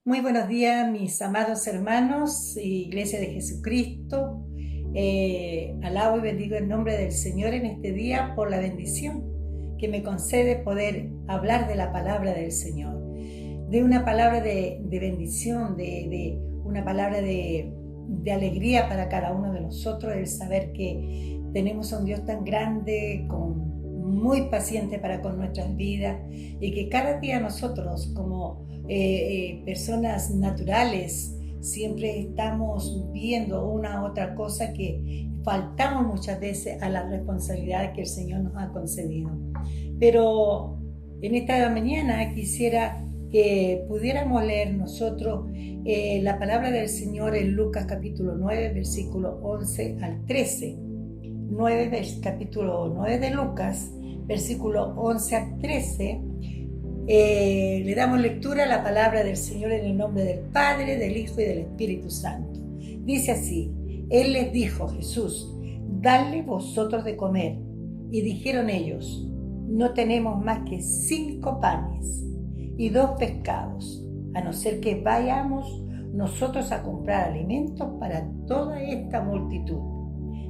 Muy buenos días, mis amados hermanos, Iglesia de Jesucristo. Alabo y bendigo el nombre del Señor en este día por la bendición que me concede poder hablar de la palabra del Señor, de una palabra de bendición, de una palabra de alegría para cada uno de nosotros, el saber que tenemos a un Dios tan grande, muy paciente para con nuestras vidas, y que cada día nosotros como personas naturales siempre estamos viendo una u otra cosa, que faltamos muchas veces a la responsabilidad que el Señor nos ha concedido. Pero en esta mañana quisiera que pudiéramos leer nosotros la palabra del Señor en Lucas capítulo 9, versículo 11 al 13. Capítulo 9 de Lucas, versículo 11 al 13. Le damos lectura a la palabra del Señor en el nombre del Padre, del Hijo y del Espíritu Santo. Dice así: Él les dijo, Jesús, dadle vosotros de comer. Y dijeron ellos, no tenemos más que 5 panes y 2 pescados, a no ser que vayamos nosotros a comprar alimentos para toda esta multitud.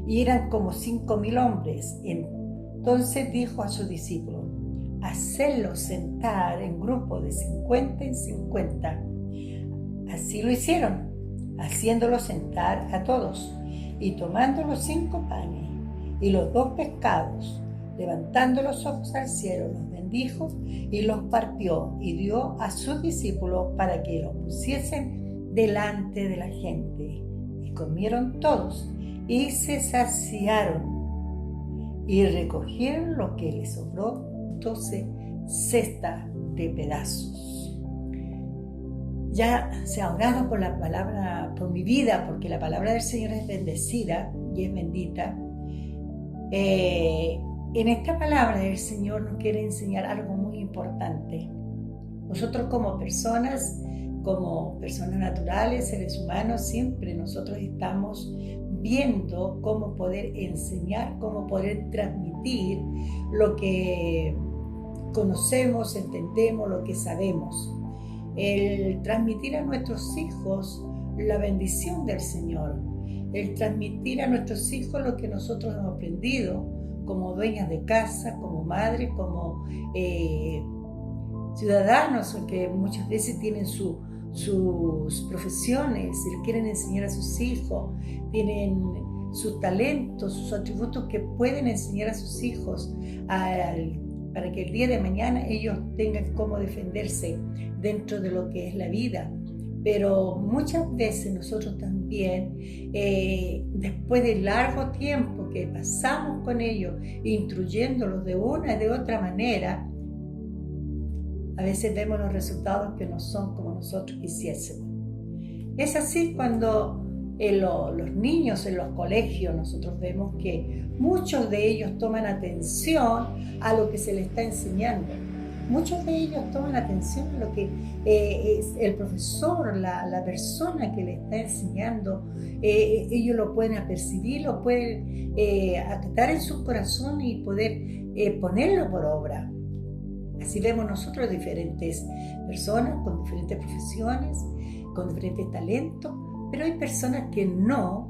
Y eran como 5,000 hombres. Entonces dijo a sus discípulos, hacerlos sentar en grupos de 50 en 50. Así lo hicieron, haciéndolos sentar a todos, y tomando los 5 panes y los 2 pescados, levantando los ojos al cielo, los bendijo y los partió y dio a sus discípulos para que los pusiesen delante de la gente. Y comieron todos y se saciaron, y recogieron lo que les sobró, 12 cestas de pedazos. Ya se ha orado por la palabra, por mi vida, porque la palabra del Señor es bendecida y es bendita. En esta palabra el Señor nos quiere enseñar algo muy importante. Nosotros como personas naturales, seres humanos, siempre nosotros estamos viendo cómo poder enseñar, cómo poder transmitir lo que conocemos, entendemos, lo que sabemos. El transmitir a nuestros hijos la bendición del Señor, el transmitir a nuestros hijos lo que nosotros hemos aprendido como dueñas de casa, como madres, como ciudadanos que muchas veces tienen sus profesiones y le quieren enseñar a sus hijos, tienen sus talentos, sus atributos que pueden enseñar a sus hijos para que el día de mañana ellos tengan cómo defenderse dentro de lo que es la vida. Pero muchas veces nosotros también, después de largo tiempo que pasamos con ellos, instruyéndolos de una y de otra manera, a veces vemos los resultados que no son como nosotros quisiésemos. Es así cuando los niños en los colegios nosotros vemos que muchos de ellos toman atención a lo que se les está enseñando. Muchos de ellos toman atención a lo que es el profesor, la persona que le está enseñando. Ellos lo pueden apercibir, lo pueden acatar en su corazón y poder ponerlo por obra. Así vemos nosotros diferentes personas con diferentes profesiones, con diferentes talentos, pero hay personas que no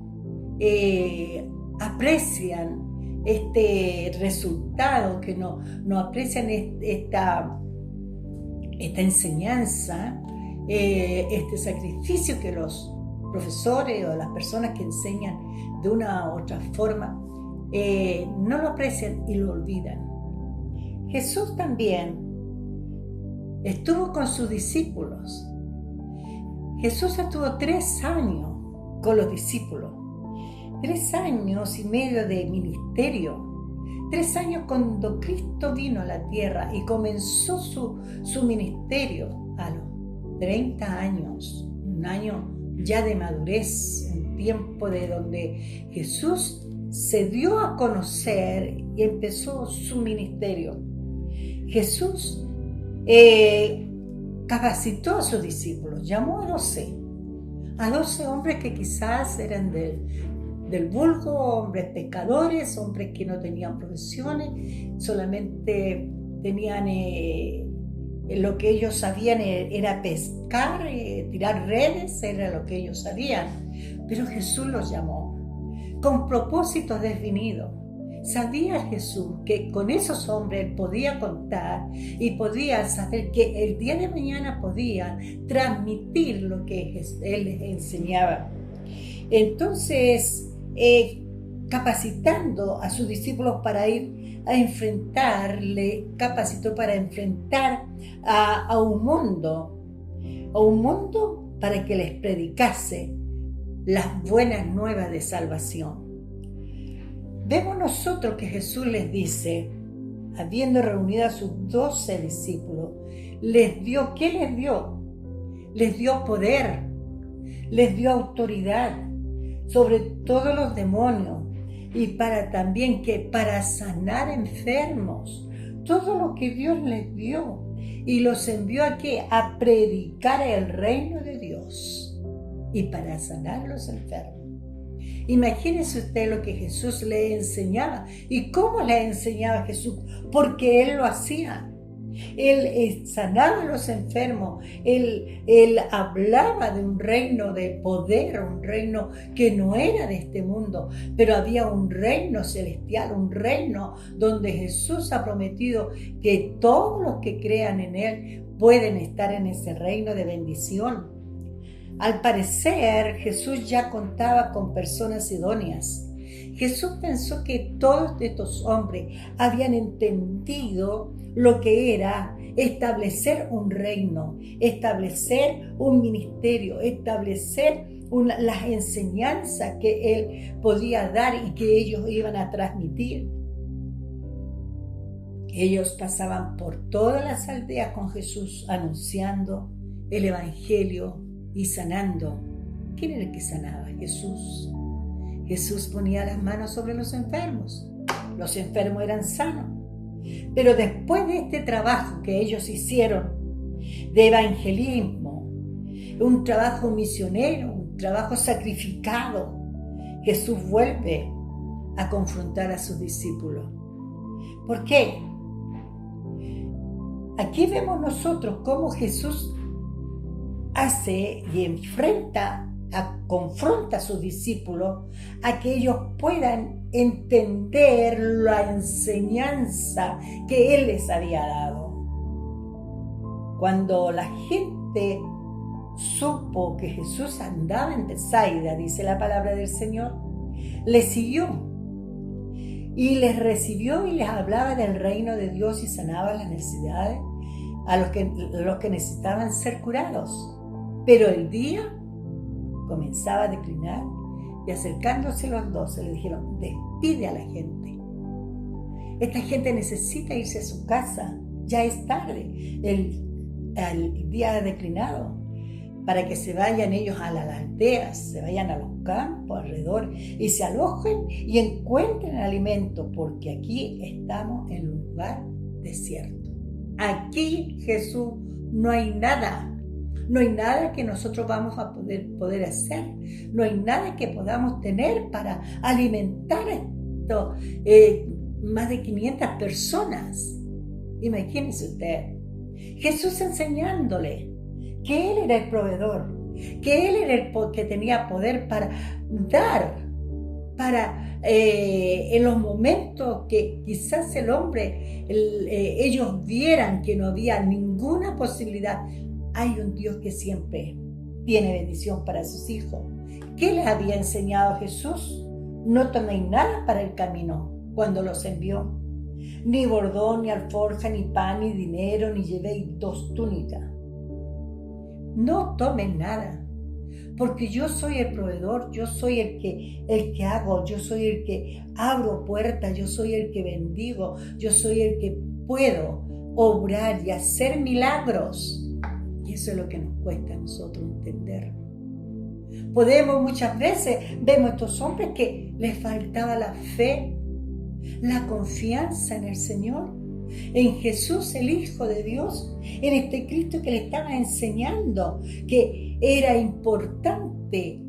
aprecian este resultado, que no aprecian esta enseñanza, este sacrificio que los profesores o las personas que enseñan de una u otra forma no lo aprecian y lo olvidan. Jesús también estuvo con sus discípulos. Jesús estuvo 3 años con los discípulos, 3 años y medio de ministerio, 3 años cuando Cristo vino a la tierra y comenzó su ministerio a los 30 años, un año ya de madurez, un tiempo de donde Jesús se dio a conocer y empezó su ministerio. Jesús capacitó a sus discípulos, llamó a 12 hombres que quizás eran del vulgo, hombres pecadores, hombres que no tenían profesiones, solamente tenían Lo que ellos sabían era pescar, tirar redes, era lo que ellos sabían. Pero Jesús los llamó con propósitos definidos. Sabía Jesús que con esos hombres él podía contar y podía saber que el día de mañana podía transmitir lo que él les enseñaba. Entonces, capacitando a sus discípulos para ir a enfrentar, le capacitó para enfrentar a un mundo para que les predicase las buenas nuevas de salvación. Vemos nosotros que Jesús les dice, habiendo reunido a sus 12 discípulos, ¿qué les dio? Les dio poder, les dio autoridad sobre todos los demonios y para sanar enfermos, todo lo que Dios les dio y los envió aquí a predicar el reino de Dios y para sanar los enfermos. Imagínese usted lo que Jesús le enseñaba. ¿Y cómo le enseñaba Jesús? Porque Él lo hacía. Él sanaba a los enfermos. Él hablaba de un reino de poder, un reino que no era de este mundo, pero había un reino celestial, un reino donde Jesús ha prometido que todos los que crean en Él pueden estar en ese reino de bendición. Al parecer, Jesús ya contaba con personas idóneas. Jesús pensó que todos estos hombres habían entendido lo que era establecer un reino, establecer un ministerio, establecer las enseñanzas que Él podía dar y que ellos iban a transmitir. Ellos pasaban por todas las aldeas con Jesús anunciando el evangelio y sanando. ¿Quién era el que sanaba? Jesús. Jesús ponía las manos sobre los enfermos. Los enfermos eran sanos. Pero después de este trabajo que ellos hicieron de evangelismo, un trabajo misionero, un trabajo sacrificado, Jesús vuelve a confrontar a sus discípulos. ¿Por qué? Aquí vemos nosotros cómo Jesús hace y confronta a sus discípulos a que ellos puedan entender la enseñanza que Él les había dado. Cuando la gente supo que Jesús andaba en Betsaida, dice la palabra del Señor, le siguió y les recibió y les hablaba del reino de Dios y sanaba las necesidades a los que necesitaban ser curados. Pero el día comenzaba a declinar y acercándose los 12 le dijeron: despide a la gente. Esta gente necesita irse a su casa, ya es tarde, el día ha declinado, para que se vayan ellos a las aldeas, se vayan a los campos alrededor y se alojen y encuentren alimento, porque aquí estamos en un lugar desierto. Aquí, Jesús, no hay nada. No hay nada que nosotros vamos a poder hacer. No hay nada que podamos tener para alimentar esto, más de 500 personas. Imagínense usted. Jesús enseñándole que Él era el proveedor, que Él era el que tenía poder para dar, en los momentos que quizás el hombre, ellos vieran que no había ninguna posibilidad. Hay un Dios que siempre tiene bendición para sus hijos. ¿Qué les había enseñado Jesús? No toméis nada para el camino cuando los envió. Ni bordón, ni alforja, ni pan, ni dinero, ni llevéis 2 túnicas. No tomen nada, porque yo soy el proveedor, yo soy el que hago, yo soy el que abro puertas, yo soy el que bendigo, yo soy el que puedo obrar y hacer milagros. Y eso es lo que nos cuesta a nosotros entender. Muchas veces vemos a estos hombres que les faltaba la fe, la confianza en el Señor, en Jesús, el Hijo de Dios, en este Cristo que le estaba enseñando que era importante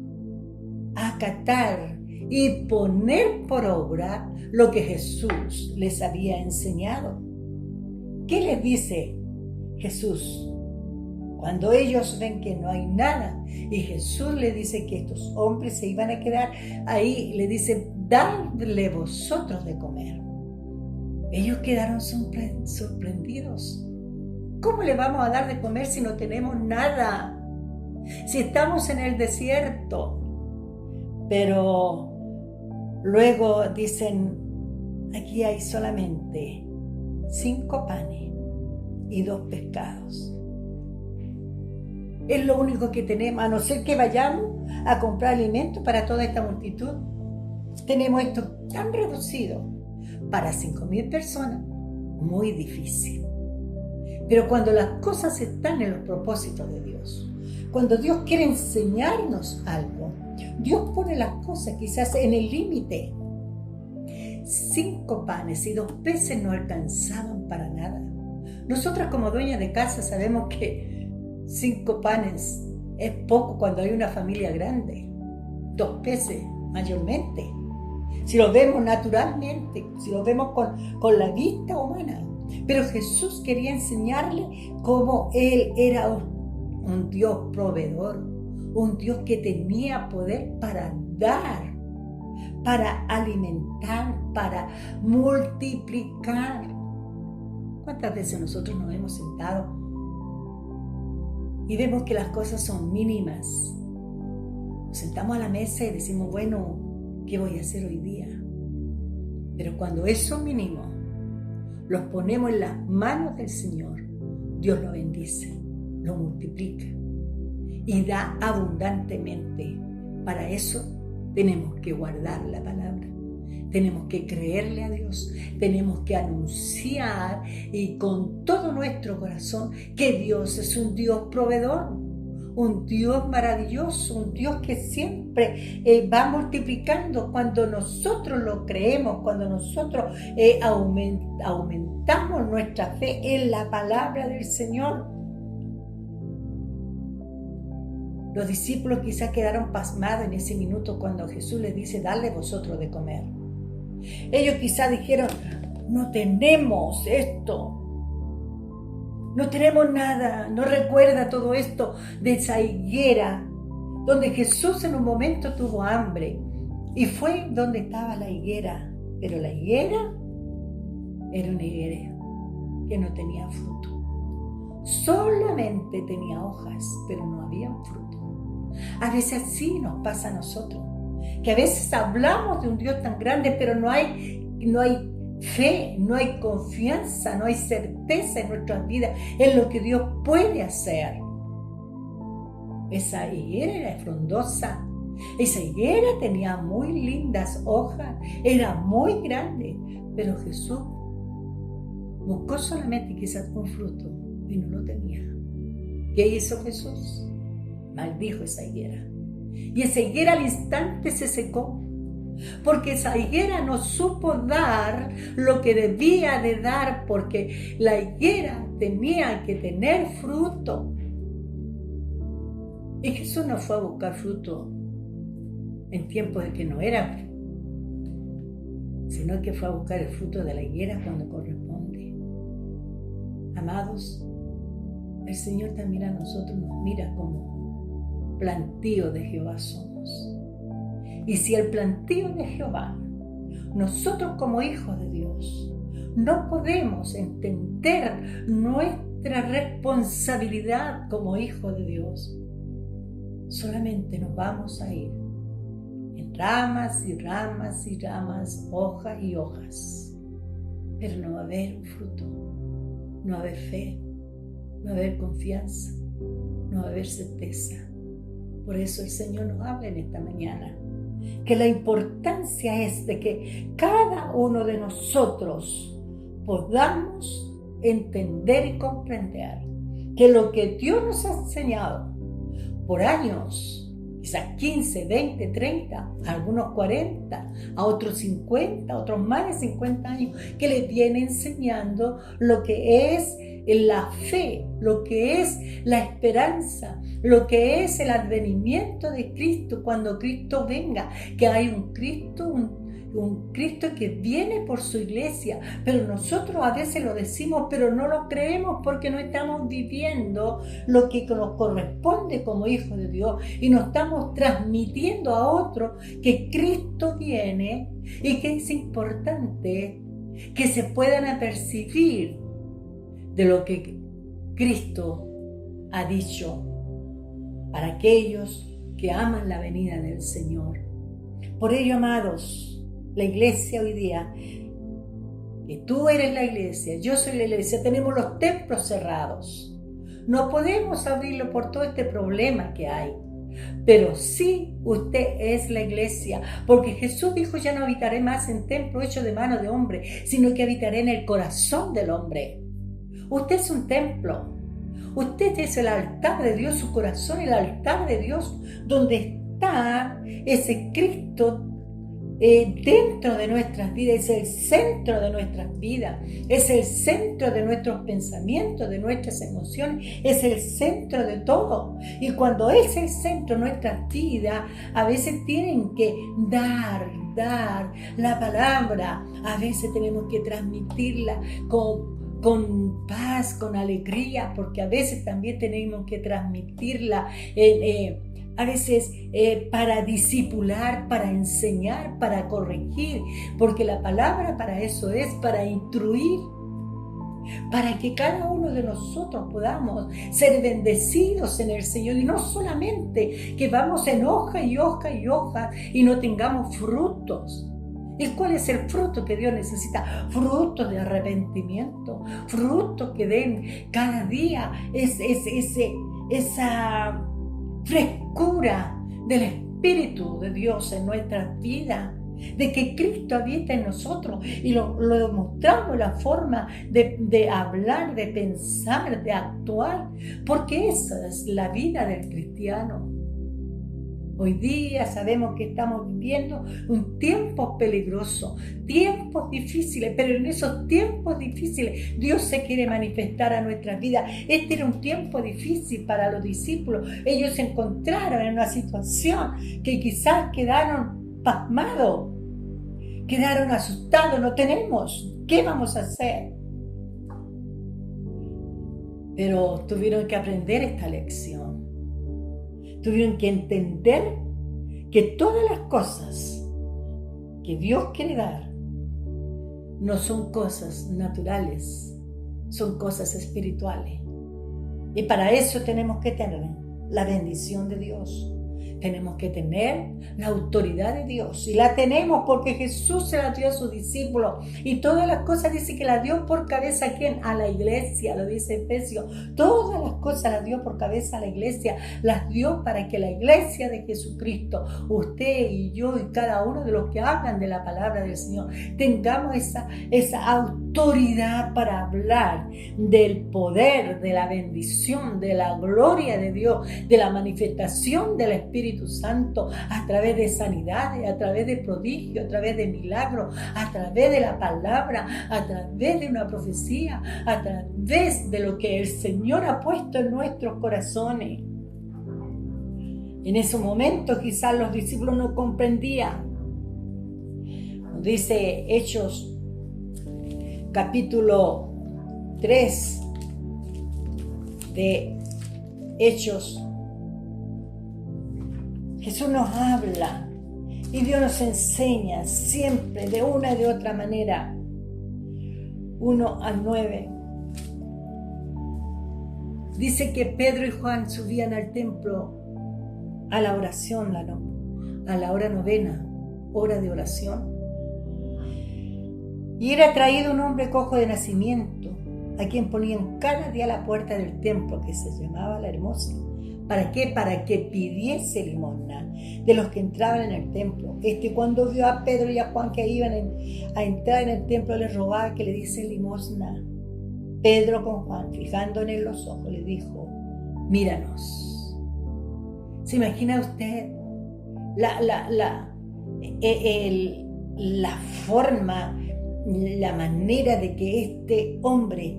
acatar y poner por obra lo que Jesús les había enseñado. ¿Qué les dice Jesús. Cuando ellos ven que no hay nada y Jesús le dice que estos hombres se iban a quedar ahí, le dice, dadle vosotros de comer. Ellos quedaron sorprendidos. ¿Cómo le vamos a dar de comer si no tenemos nada? Si estamos en el desierto. Pero luego dicen, aquí hay solamente 5 panes y 2 pescados. Es lo único que tenemos, a no ser que vayamos a comprar alimentos para toda esta multitud. Tenemos esto tan reducido. Para 5.000 personas, muy difícil. Pero cuando las cosas están en los propósitos de Dios, cuando Dios quiere enseñarnos algo, Dios pone las cosas quizás en el límite. 5 panes y 2 peces no alcanzaban para nada. Nosotras como dueñas de casa sabemos que 5 panes es poco cuando hay una familia grande. 2 peces mayormente. Si lo vemos naturalmente, si lo vemos con la vista humana. Pero Jesús quería enseñarle cómo Él era un Dios proveedor, un Dios que tenía poder para dar, para alimentar, para multiplicar. ¿Cuántas veces nosotros nos hemos sentado y vemos que las cosas son mínimas? Nos sentamos a la mesa y decimos, bueno, ¿qué voy a hacer hoy día? Pero cuando esos mínimos los ponemos en las manos del Señor, Dios lo bendice, lo multiplica y da abundantemente. Para eso tenemos que guardar la palabra, tenemos que creerle a Dios, tenemos que anunciar y con todo nuestro corazón que Dios es un Dios proveedor, un Dios maravilloso, un Dios que siempre va multiplicando cuando nosotros lo creemos, cuando nosotros aumentamos nuestra fe en la palabra del Señor. Los discípulos quizás quedaron pasmados en ese minuto cuando Jesús les dice, dale vosotros de comer. Ellos quizás dijeron, no tenemos esto. No tenemos nada, no recuerda todo esto de esa higuera, donde Jesús en un momento tuvo hambre y fue donde estaba la higuera, pero la higuera era una higuera que no tenía fruto, solamente tenía hojas, pero no había fruto. A veces así nos pasa a nosotros, que a veces hablamos de un Dios tan grande, pero no hay fe, no hay confianza, no hay certeza en nuestras vidas en lo que Dios puede hacer. Esa higuera era frondosa, esa higuera tenía muy lindas hojas, era muy grande, pero Jesús buscó solamente quizás un fruto y no lo tenía. ¿Qué hizo Jesús? Maldijo esa higuera, y esa higuera al instante se secó, porque esa higuera no supo dar lo que debía de dar, porque la higuera tenía que tener fruto. Y Jesús no fue a buscar fruto en tiempos de que no era, sino que fue a buscar el fruto de la higuera cuando corresponde. Amados, el Señor también a nosotros nos mira como plantío de Jehová somos. Y si el plantío de Jehová, nosotros como hijos de Dios, no podemos entender nuestra responsabilidad como hijos de Dios, solamente nos vamos a ir en ramas y ramas y ramas, hojas y hojas, pero no va a haber un fruto, no va a haber fe, no va a haber confianza, no va a haber certeza. Por eso el Señor nos habla en esta mañana, que la importancia es de que cada uno de nosotros podamos entender y comprender que lo que Dios nos ha enseñado por años, quizás 15, 20, 30, a algunos 40, a otros 50, a otros más de 50 años, que les viene enseñando lo que es la fe, lo que es la esperanza, lo que es el advenimiento de Cristo cuando Cristo venga, que hay un Cristo un Cristo que viene por su iglesia, pero nosotros a veces lo decimos, pero no lo creemos porque no estamos viviendo lo que nos corresponde como hijos de Dios y no estamos transmitiendo a otros que Cristo viene y que es importante que se puedan apercibir de lo que Cristo ha dicho para aquellos que aman la venida del Señor. Por ello, amados, la iglesia hoy día, que tú eres la iglesia, yo soy la iglesia, tenemos los templos cerrados. No podemos abrirlo por todo este problema que hay. Pero sí, usted es la iglesia, porque Jesús dijo: ya no habitaré más en templo hecho de mano de hombre, sino que habitaré en el corazón del hombre. Usted es un templo. Usted es el altar de Dios, su corazón, el altar de Dios, donde está ese Cristo dentro de nuestras vidas, es el centro de nuestras vidas, es el centro de nuestros pensamientos, de nuestras emociones, es el centro de todo. Y cuando es el centro de nuestras vidas, a veces tienen que dar la palabra, a veces tenemos que transmitirla con paz, con alegría, porque a veces también tenemos que transmitirla a veces para discipular, para enseñar, para corregir, porque la palabra para eso es, para instruir, para que cada uno de nosotros podamos ser bendecidos en el Señor, y no solamente que vamos en hoja y hoja y hoja y no tengamos frutos. ¿Y cuál es el fruto que Dios necesita? Frutos de arrepentimiento, frutos que den cada día esa frescura del Espíritu de Dios en nuestras vidas, de que Cristo habita en nosotros, y lo demostramos la forma de hablar, de pensar, de actuar, porque esa es la vida del cristiano. Hoy día sabemos que estamos viviendo un tiempo peligroso, tiempos difíciles, pero en esos tiempos difíciles Dios se quiere manifestar a nuestras vidas. Este era un tiempo difícil para los discípulos. Ellos se encontraron en una situación que quizás quedaron pasmados, quedaron asustados. No tenemos, ¿qué vamos a hacer? Pero tuvieron que aprender esta lección. Tuvieron que entender que todas las cosas que Dios quiere dar no son cosas naturales, son cosas espirituales. Y para eso tenemos que tener la bendición de Dios. Tenemos que tener la autoridad de Dios, y la tenemos porque Jesús se la dio a sus discípulos, y todas las cosas dice que la dio por cabeza ¿a quién? A la iglesia, lo dice Efesios. Todas las cosas las dio por cabeza a la iglesia, las dio para que la iglesia de Jesucristo, usted y yo y cada uno de los que hablan de la palabra del Señor, tengamos esa autoridad para hablar del poder, de la bendición, de la gloria de Dios, de la manifestación del Espíritu Santo a través de sanidades, a través de prodigios, a través de milagros, a través de la palabra, a través de una profecía, a través de lo que el Señor ha puesto en nuestros corazones. En ese momento quizás los discípulos no comprendían. Dice Hechos capítulo 3 de Hechos. Jesús nos habla y Dios nos enseña siempre de una y de otra manera. 1 al 9. Dice que Pedro y Juan subían al templo a la oración, a la hora novena, hora de oración. Y era traído un hombre cojo de nacimiento, a quien ponían cada día a la puerta del templo, que se llamaba La Hermosa. ¿Para qué? Para que pidiese limosna de los que entraban en el templo. Cuando vio a Pedro y a Juan que iban a entrar en el templo, les rogaba que le diese limosna. Pedro con Juan, fijando en él los ojos, le dijo: míranos. ¿Se imagina usted la forma, la manera de que este hombre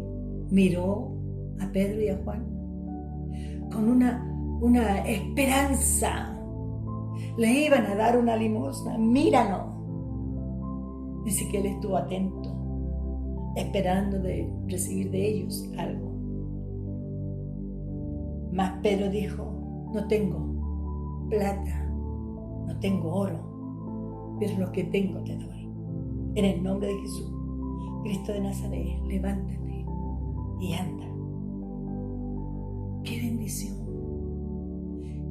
miró a Pedro y a Juan? Con una esperanza. Le iban a dar una limosna. Míranos. Dice que él estuvo atento, esperando de recibir de ellos algo. Mas Pedro dijo: no tengo plata, no tengo oro, pero lo que tengo te doy. En el nombre de Jesús, Cristo de Nazaret, levántate y anda. ¡Qué bendición!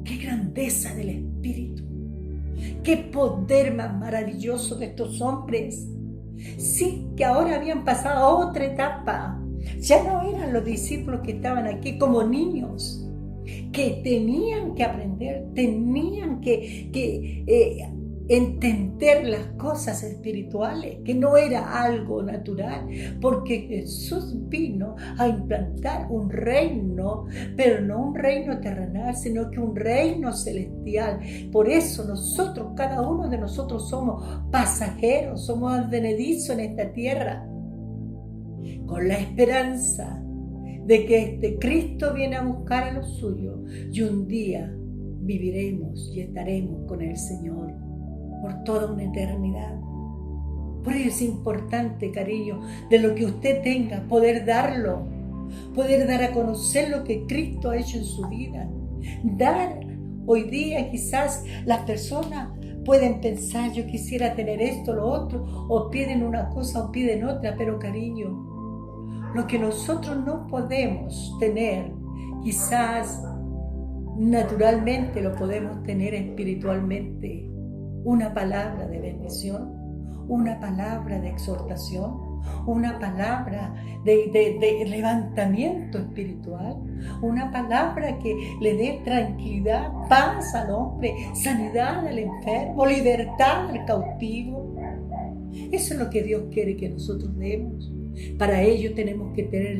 ¡Qué grandeza del Espíritu! ¡Qué poder más maravilloso de estos hombres! Sí, que ahora habían pasado a otra etapa. Ya no eran los discípulos que estaban aquí como niños, que tenían que aprender, tenían que entender las cosas espirituales, que no era algo natural, porque Jesús vino a implantar un reino, pero no un reino terrenal, sino que un reino celestial. Por eso nosotros, cada uno de nosotros somos pasajeros, somos advenedizos en esta tierra, con la esperanza de que este Cristo viene a buscar a los suyos y un día viviremos y estaremos con el Señor por toda una eternidad. Por ello es importante, cariño, de lo que usted tenga, poder darlo, poder dar a conocer lo que Cristo ha hecho en su vida. Dar hoy día, quizás las personas pueden pensar: yo quisiera tener esto, lo otro, o piden una cosa o piden otra, pero cariño, lo que nosotros no podemos tener, quizás naturalmente lo podemos tener espiritualmente. Una palabra de bendición, una palabra de exhortación, una palabra de levantamiento espiritual, una palabra que le dé tranquilidad, paz al hombre, sanidad al enfermo, libertad al cautivo. Eso es lo que Dios quiere que nosotros demos. Para ello tenemos que tener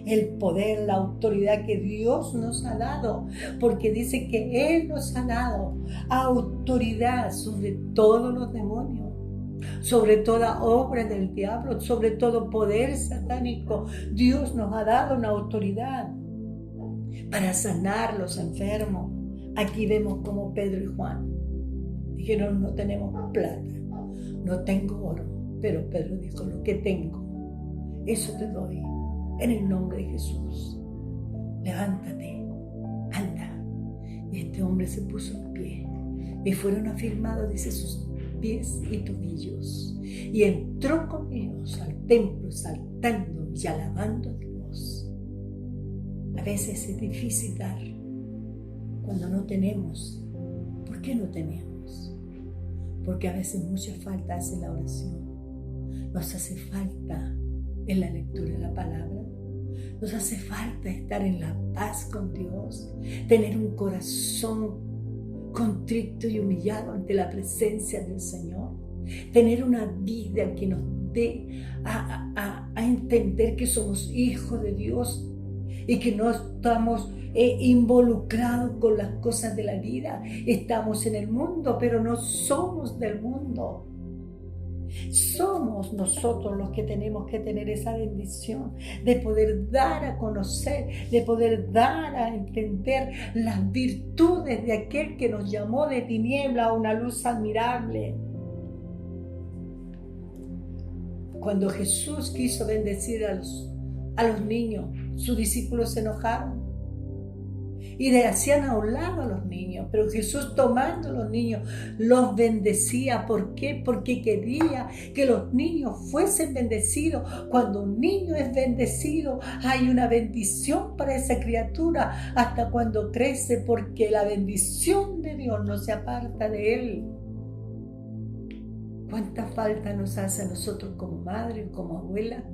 el poder, la autoridad que Dios nos ha dado, porque dice que Él nos ha dado autoridad sobre todos los demonios, sobre toda obra del diablo, sobre todo poder satánico. Dios nos ha dado una autoridad para sanar los enfermos. Aquí vemos como Pedro y Juan dijeron: no tenemos plata, no tengo oro, pero Pedro dijo: lo que tengo, eso te doy, en el nombre de Jesús. Levántate, anda. Y este hombre se puso en pie y fueron afirmados, dice, sus pies y tobillos, y entró con ellos al templo saltando y alabando a Dios. A veces es difícil dar cuando no tenemos. ¿Por qué no tenemos? Porque a veces mucha falta hace la oración, nos hace falta en la lectura de la palabra, nos hace falta estar en la paz con Dios, tener un corazón contrito y humillado ante la presencia del Señor, tener una vida que nos dé a entender que somos hijos de Dios y que no estamos involucrados con las cosas de la vida. Estamos en el mundo, pero no somos del mundo. Somos nosotros los que tenemos que tener esa bendición de poder dar a conocer, de poder dar a entender las virtudes de aquel que nos llamó de tiniebla a una luz admirable. Cuando Jesús quiso bendecir a los niños, sus discípulos se enojaron y le hacían a un lado a los niños, pero Jesús, tomando a los niños, los bendecía. ¿Por qué? Porque quería que los niños fuesen bendecidos. Cuando un niño es bendecido, hay una bendición para esa criatura hasta cuando crece, porque la bendición de Dios no se aparta de él. ¿Cuánta falta nos hace a nosotros como madre o como abuela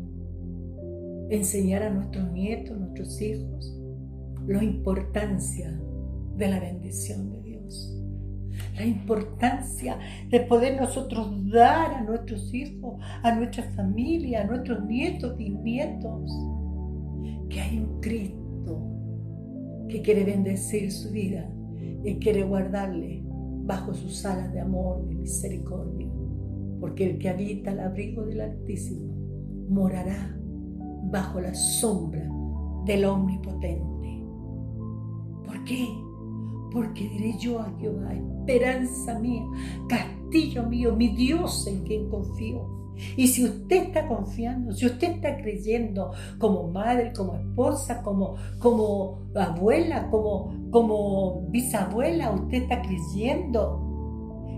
enseñar a nuestros nietos, nuestros hijos, la importancia de la bendición de Dios? La importancia de poder nosotros dar a nuestros hijos, a nuestra familia, a nuestros nietos y nietos, que hay un Cristo que quiere bendecir su vida y quiere guardarle bajo sus alas de amor, de misericordia, porque el que habita al abrigo del Altísimo morará bajo la sombra del Omnipotente. ¿Por qué? Porque diré yo a Jehová, esperanza mía, castillo mío, mi Dios en quien confío. Y si usted está confiando, si usted está creyendo como madre, como esposa, como abuela, como bisabuela, usted está creyendo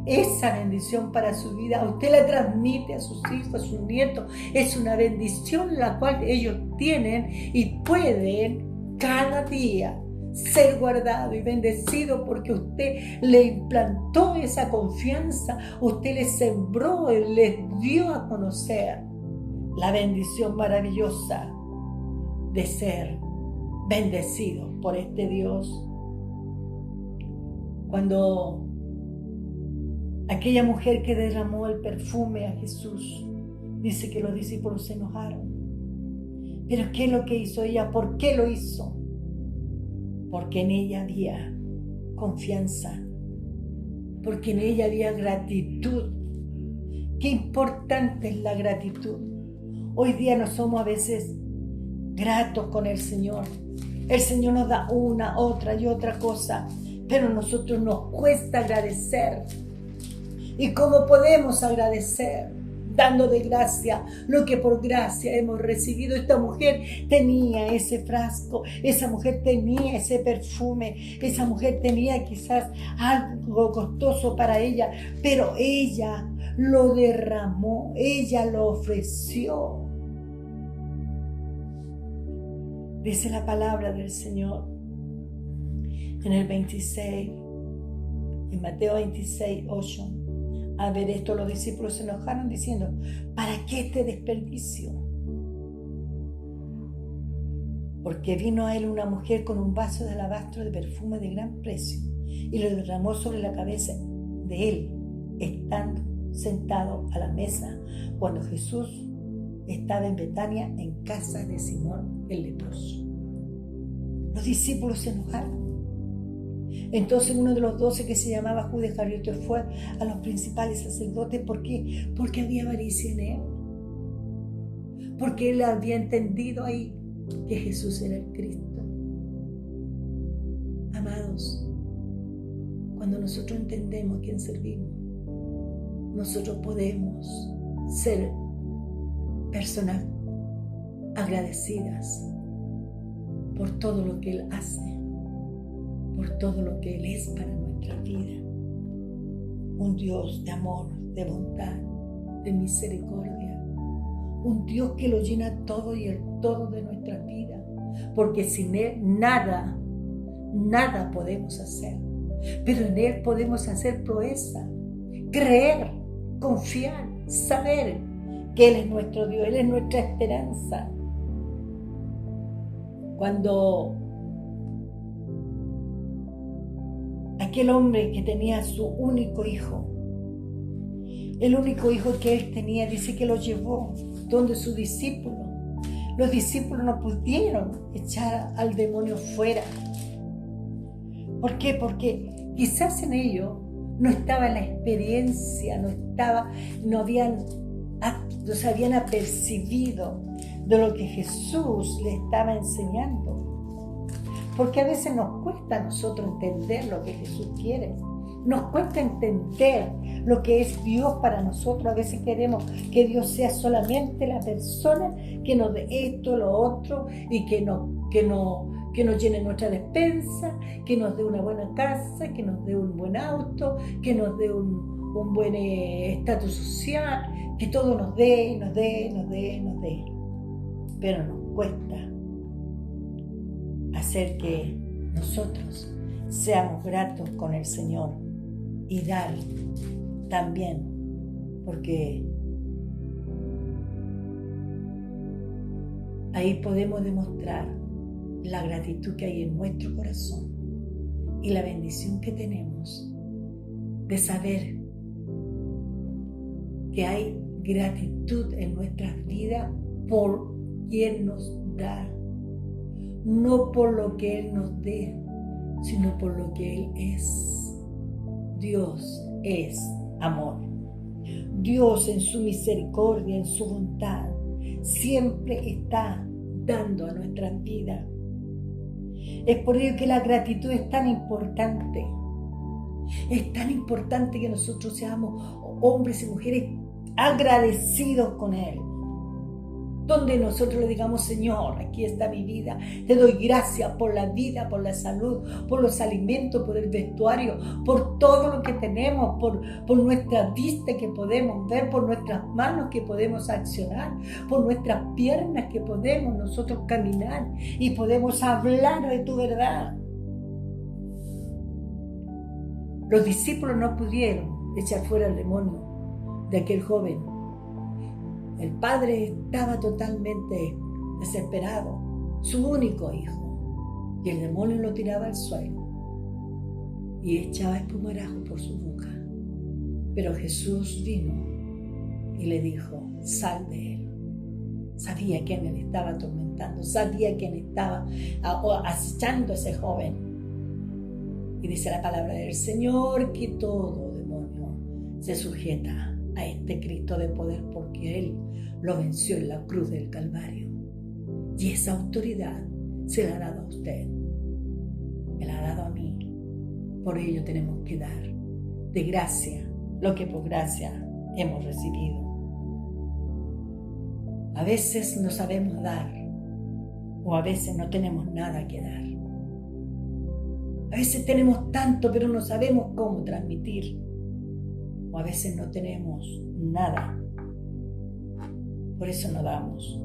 esa bendición para su vida, usted la transmite a sus hijos, a sus nietos. Es una bendición la cual ellos tienen y pueden cada día ser guardado y bendecido porque usted le implantó esa confianza, usted le sembró, les dio a conocer la bendición maravillosa de ser bendecidos por este Dios. Cuando aquella mujer que derramó el perfume a Jesús, dice que los discípulos se enojaron. ¿Pero qué es lo que hizo ella? ¿Por qué lo hizo? Porque en ella había confianza, porque en ella había gratitud. Qué importante es la gratitud. Hoy día no somos a veces gratos con el Señor. El Señor nos da una, otra y otra cosa, pero a nosotros nos cuesta agradecer. ¿Y cómo podemos agradecer? Dando de gracia lo que por gracia hemos recibido. Esta mujer tenía ese frasco, esa mujer tenía ese perfume, esa mujer tenía quizás algo costoso para ella, pero ella lo derramó, ella lo ofreció. Dice la palabra del Señor en el 26, en Mateo 26, 8. Al ver esto, los discípulos se enojaron diciendo: ¿para qué este desperdicio? Porque vino a él una mujer con un vaso de alabastro de perfume de gran precio y lo derramó sobre la cabeza de él, estando sentado a la mesa, cuando Jesús estaba en Betania, en casa de Simón el leproso. Los discípulos se enojaron. Entonces uno de los 12, que se llamaba Judas Iscariote, fue a los principales sacerdotes. ¿Por qué? Porque había avaricia en él. Porque él había entendido ahí que Jesús era el Cristo. Amados, cuando nosotros entendemos a quién servimos, nosotros podemos ser personas agradecidas por todo lo que Él hace, por todo lo que Él es para nuestra vida. Un Dios de amor, de bondad, de misericordia. Un Dios que lo llena todo y el todo de nuestra vida. Porque sin Él nada podemos hacer. Pero en Él podemos hacer proeza, creer, confiar, saber que Él es nuestro Dios, Él es nuestra esperanza. Cuando aquel hombre que tenía su único hijo, el único hijo que él tenía, dice que lo llevó donde sus discípulos. Los discípulos no pudieron echar al demonio fuera. ¿Por qué? Porque quizás en ellos no estaba la experiencia, no se habían apercibido de lo que Jesús le estaba enseñando. Porque a veces nos cuesta a nosotros entender lo que Jesús quiere. Nos cuesta entender lo que es Dios para nosotros. A veces queremos que Dios sea solamente la persona que nos dé esto, lo otro, y que nos llene nuestra despensa, que nos dé una buena casa, que nos dé un buen auto, que nos dé un buen estatus social, que todo nos dé. Pero nos cuesta hacer que nosotros seamos gratos con el Señor y dar también, porque ahí podemos demostrar la gratitud que hay en nuestro corazón y la bendición que tenemos de saber que hay gratitud en nuestras vidas por quien nos da, no por lo que Él nos dé, sino por lo que Él es. Dios es amor. Dios en su misericordia, en su bondad, siempre está dando a nuestras vidas. Es por ello que la gratitud es tan importante. Es tan importante que nosotros seamos hombres y mujeres agradecidos con Él. Donde nosotros le digamos, Señor, aquí está mi vida, te doy gracias por la vida, por la salud, por los alimentos, por el vestuario, por todo lo que tenemos, por nuestra vista que podemos ver, por nuestras manos que podemos accionar, por nuestras piernas que podemos nosotros caminar y podemos hablar de tu verdad. Los discípulos no pudieron echar fuera al demonio de aquel joven. El padre estaba totalmente desesperado, su único hijo, y el demonio lo tiraba al suelo y echaba espumarajo por su boca. Pero Jesús vino y le dijo, sal de él. Sabía quién él estaba atormentando, sabía quién estaba acechando a ese joven. Y dice la palabra del Señor que todo demonio se sujeta a este Cristo de poder, porque Él lo venció en la cruz del Calvario. Y esa autoridad se la ha dado a usted, me la ha dado a mí. Por ello tenemos que dar de gracia lo que por gracia hemos recibido. A veces no sabemos dar, o a veces no tenemos nada que dar. A veces tenemos tanto, pero no sabemos cómo transmitir. O a veces no tenemos nada. Por eso no damos.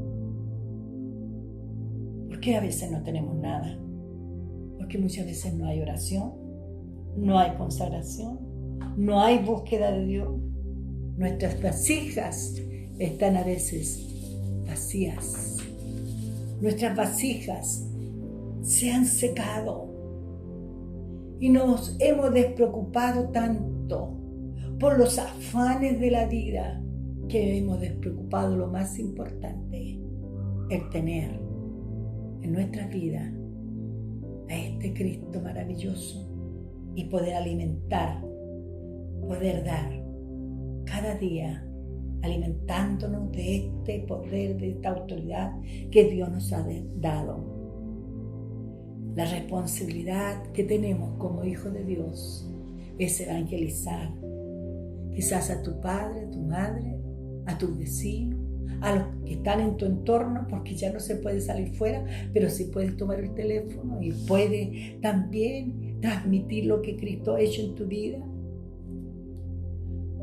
¿Por qué a veces no tenemos nada? Porque muchas veces no hay oración, no hay consagración, no hay búsqueda de Dios. Nuestras vasijas están a veces vacías. Nuestras vasijas se han secado y nos hemos despreocupado tanto por los afanes de la vida, que hemos despreocupado lo más importante, el tener en nuestra vida a este Cristo maravilloso y poder alimentar, poder dar cada día, alimentándonos de este poder, de esta autoridad que Dios nos ha dado. La responsabilidad que tenemos como hijos de Dios es evangelizar. Quizás a tu padre, a tu madre, a tus vecinos, a los que están en tu entorno, porque ya no se puede salir fuera, pero sí puedes tomar el teléfono y puedes también transmitir lo que Cristo ha hecho en tu vida.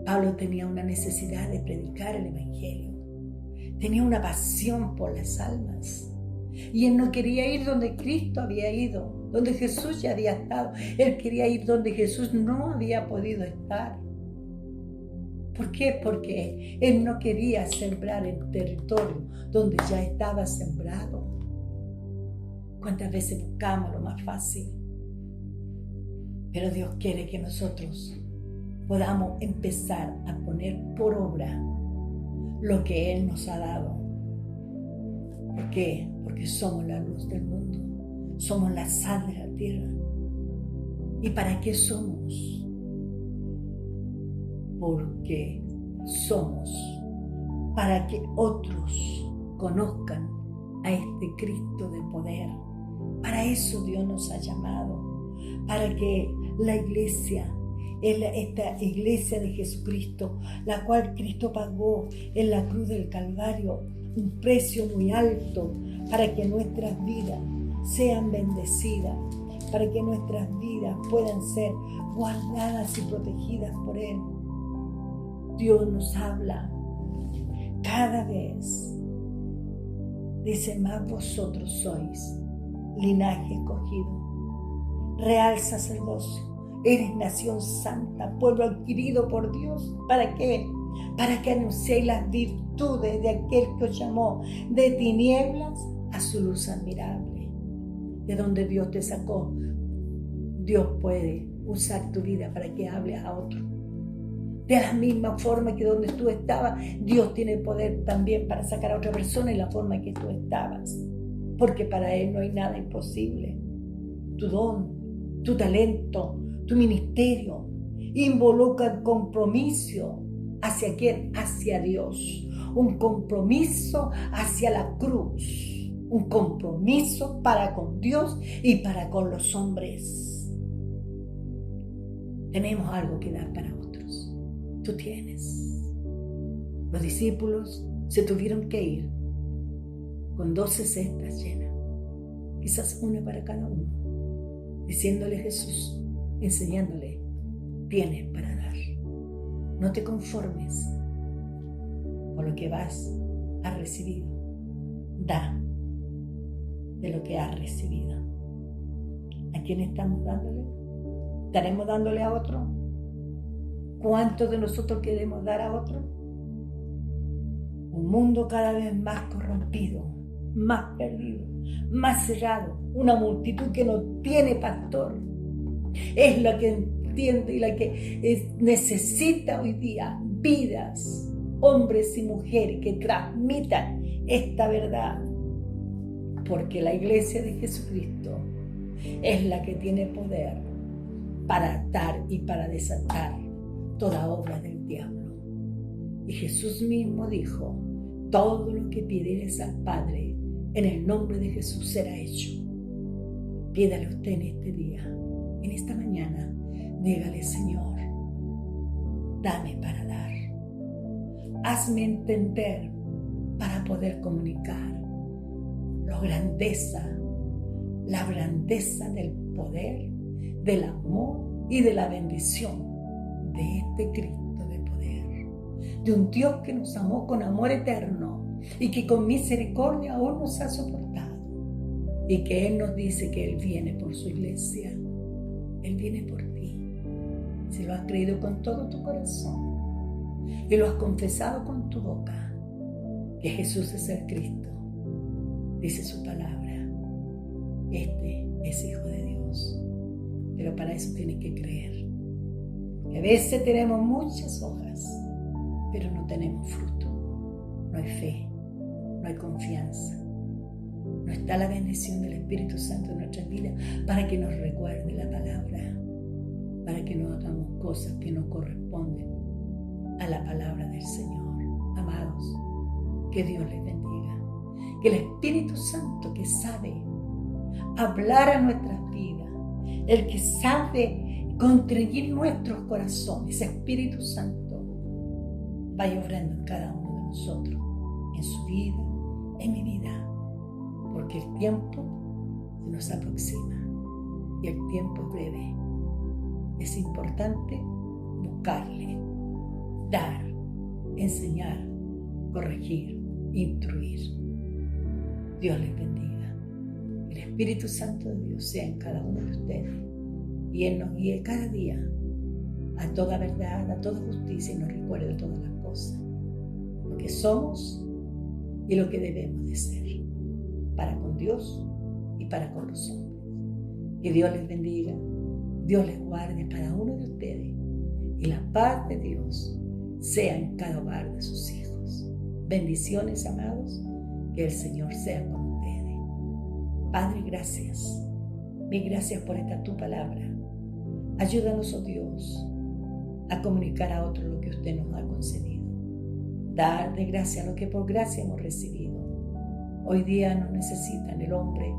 Pablo tenía una necesidad de predicar el Evangelio, tenía una pasión por las almas. Y él no quería ir donde Cristo había ido, donde Jesús ya había estado. Él quería ir donde Jesús no había podido estar. ¿Por qué? Porque él no quería sembrar en territorio donde ya estaba sembrado. ¿Cuántas veces buscamos lo más fácil? Pero Dios quiere que nosotros podamos empezar a poner por obra lo que Él nos ha dado. ¿Por qué? Porque somos la luz del mundo, somos la sal de la tierra. ¿Y para qué somos? Porque somos para que otros conozcan a este Cristo de poder. Para eso Dios nos ha llamado, para que la iglesia, esta iglesia de Jesucristo, la cual Cristo pagó en la cruz del Calvario, un precio muy alto, para que nuestras vidas sean bendecidas, para que nuestras vidas puedan ser guardadas y protegidas por Él. Dios nos habla cada vez. Dice, más vosotros sois linaje escogido, real sacerdocio, eres nación santa, pueblo adquirido por Dios. ¿Para qué? Para que anunciéis las virtudes de aquel que os llamó de tinieblas a su luz admirable. De donde Dios te sacó, Dios puede usar tu vida para que hables a otros. De la misma forma que donde tú estabas, Dios tiene poder también para sacar a otra persona en la forma que tú estabas. Porque para Él no hay nada imposible. Tu don, tu talento, tu ministerio involucra el compromiso. ¿Hacia quién? Hacia Dios. Un compromiso hacia la cruz. Un compromiso para con Dios y para con los hombres. Tenemos algo que dar para otros. Tú tienes. Los discípulos se tuvieron que ir con 12 cestas llenas, quizás una para cada uno, diciéndole a Jesús, enseñándole, tienes para dar. No te conformes con lo que vas a recibir. Da de lo que has recibido. ¿A quién estamos dándole? ¿Estaremos dándole a otro? ¿Cuánto de nosotros queremos dar a otro? Un mundo cada vez más corrompido, más perdido, más cerrado, una multitud que no tiene pastor. Es la que entiende y la que necesita hoy día vidas, hombres y mujeres que transmitan esta verdad. Porque la iglesia de Jesucristo es la que tiene poder para atar y para desatar toda obra del diablo. Y Jesús mismo dijo, todo lo que pidieres al Padre en el nombre de Jesús será hecho. Pídale usted en este día, en esta mañana, dígale, Señor, dame para dar. Hazme entender para poder comunicar la grandeza del poder, del amor y de la bendición de este Cristo de poder, de un Dios que nos amó con amor eterno y que con misericordia aún nos ha soportado, y que Él nos dice que Él viene por su iglesia. Él viene por ti. Si lo has creído con todo tu corazón y lo has confesado con tu boca, que Jesús es el Cristo, dice su palabra, este es Hijo de Dios. Pero para eso tienes que creer. Que a veces tenemos muchas hojas, pero no tenemos fruto. No hay fe, no hay confianza. No está la bendición del Espíritu Santo en nuestras vidas para que nos recuerde la palabra, para que no hagamos cosas que no corresponden a la palabra del Señor. Amados, que Dios les bendiga. Que el Espíritu Santo, que sabe hablar a nuestras vidas, el que sabe contribuir nuestros corazones, ese Espíritu Santo, vaya obrando en cada uno de nosotros, en su vida, en mi vida, porque el tiempo se nos aproxima y el tiempo es breve. Es importante buscarle, dar, enseñar, corregir, instruir. Dios les bendiga. El Espíritu Santo de Dios sea en cada uno de ustedes y Él nos guíe cada día a toda verdad, a toda justicia y nos recuerde todas las cosas, lo que somos y lo que debemos de ser para con Dios y para con los hombres. Que Dios les bendiga, Dios les guarde a cada uno de ustedes y la paz de Dios sea en cada hogar de sus hijos. Bendiciones, amados, que el Señor sea con ustedes. Padre, gracias. Mil gracias por esta tu palabra. Ayúdanos, oh Dios, a comunicar a otros lo que usted nos ha concedido. Dar de gracia lo que por gracia hemos recibido. Hoy día no necesitan el hombre,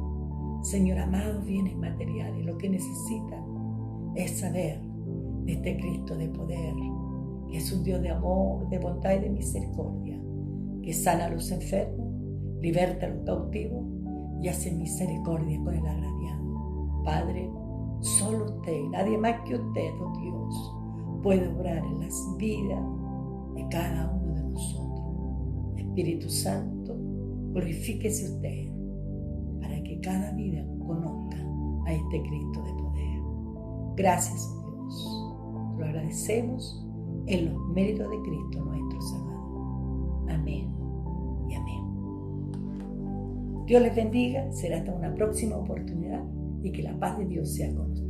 Señor amado, bienes materiales. Lo que necesitan es saber de este Cristo de poder, que es un Dios de amor, de bondad y de misericordia, que sana a los enfermos, liberta a los cautivos y hace misericordia con el agraviado. Padre, solo usted, nadie más que usted, oh Dios, puede obrar en las vidas de cada uno de nosotros. Espíritu Santo, glorifíquese usted para que cada vida conozca a este Cristo de poder. Gracias, oh Dios. Lo agradecemos en los méritos de Cristo nuestro Salvador. Amén y amén. Dios les bendiga. Será hasta una próxima oportunidad y que la paz de Dios sea con ustedes.